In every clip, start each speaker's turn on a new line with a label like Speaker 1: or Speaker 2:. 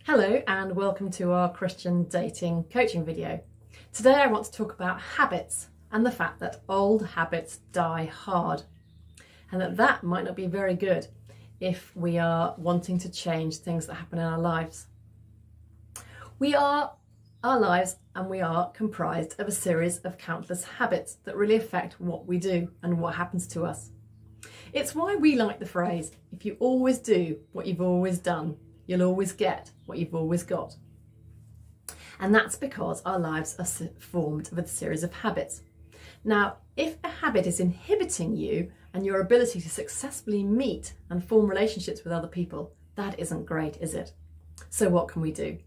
Speaker 1: Hello and welcome to our Christian dating coaching video. Today I want to talk about habits and the fact that old habits die hard, and that might not be very good if we are wanting to change things that happen in our lives. We are our lives and we are comprised of a series of countless habits that really affect what we do and what happens to us. It's why we like the phrase, if you always do what you've always done, you'll always get what you've always got. And that's because our lives are formed of a series of habits. Now, if a habit is inhibiting you and your ability to successfully meet and form relationships with other people, that isn't great, is it? So what can we do?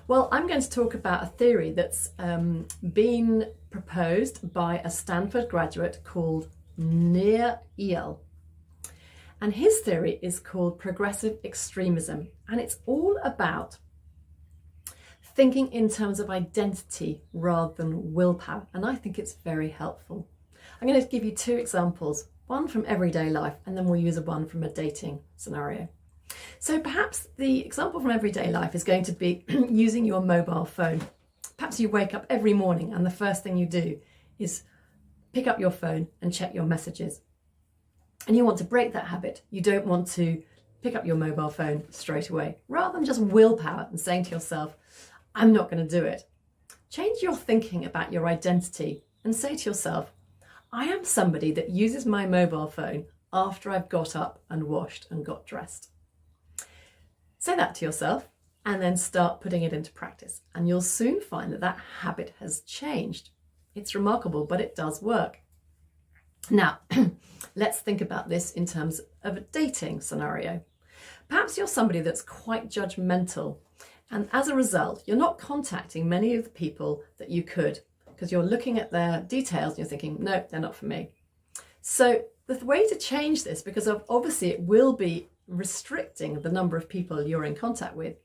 Speaker 1: Well, I'm going to talk about a theory that's been proposed by a Stanford graduate called Nir Eyal. And his theory is called progressive extremism, and it's all about thinking in terms of identity rather than willpower, and I think it's very helpful. I'm going to give you two examples, one from everyday life, and then we'll use one from a dating scenario. So perhaps the example from everyday life is going to be using your mobile phone. Perhaps you wake up every morning and the first thing you do is pick up your phone and check your messages. And you want to break that habit. You don't want to pick up your mobile phone straight away. Rather than just willpower and saying to yourself, I'm not going to do it. Change your thinking about your identity and say to yourself, I am somebody that uses my mobile phone after I've got up and washed and got dressed. Say that to yourself and then start putting it into practice. And you'll soon find that that habit has changed. It's remarkable, but it does work. Now, let's think about this in terms of a dating scenario. Perhaps you're somebody that's quite judgmental, and as a result, you're not contacting many of the people that you could because you're looking at their details and you're thinking, no, they're not for me. So the way to change this, because obviously it will be restricting the number of people you're in contact with,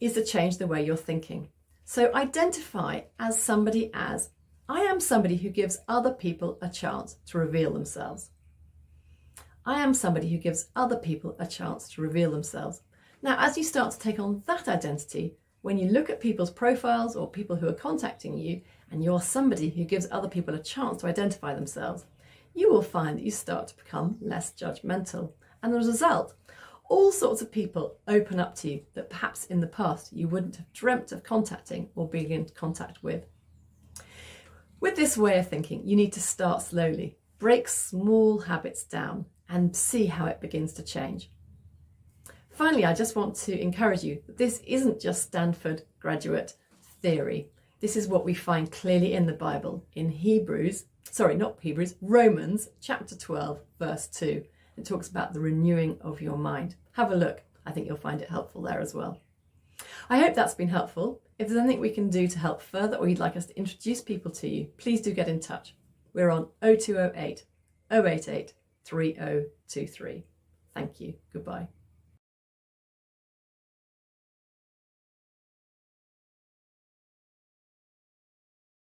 Speaker 1: is to change the way you're thinking. So identify as somebody as, I am somebody who gives other people a chance to reveal themselves. I am somebody who gives other people a chance to reveal themselves. Now, as you start to take on that identity, when you look at people's profiles or people who are contacting you, and you're somebody who gives other people a chance to identify themselves, you will find that you start to become less judgmental. And as a result, all sorts of people open up to you that perhaps in the past you wouldn't have dreamt of contacting or being in contact with. With this way of thinking, you need to start slowly, break small habits down and see how it begins to change. Finally, I just want to encourage you that this isn't just Stanford graduate theory. This is what we find clearly in the Bible in Romans chapter 12, verse 2. It talks about the renewing of your mind. Have a look. I think you'll find it helpful there as well. I hope that's been helpful. If there's anything we can do to help further or you'd like us to introduce people to you, please do get in touch. We're on 0208 088 3023. Thank you. Goodbye.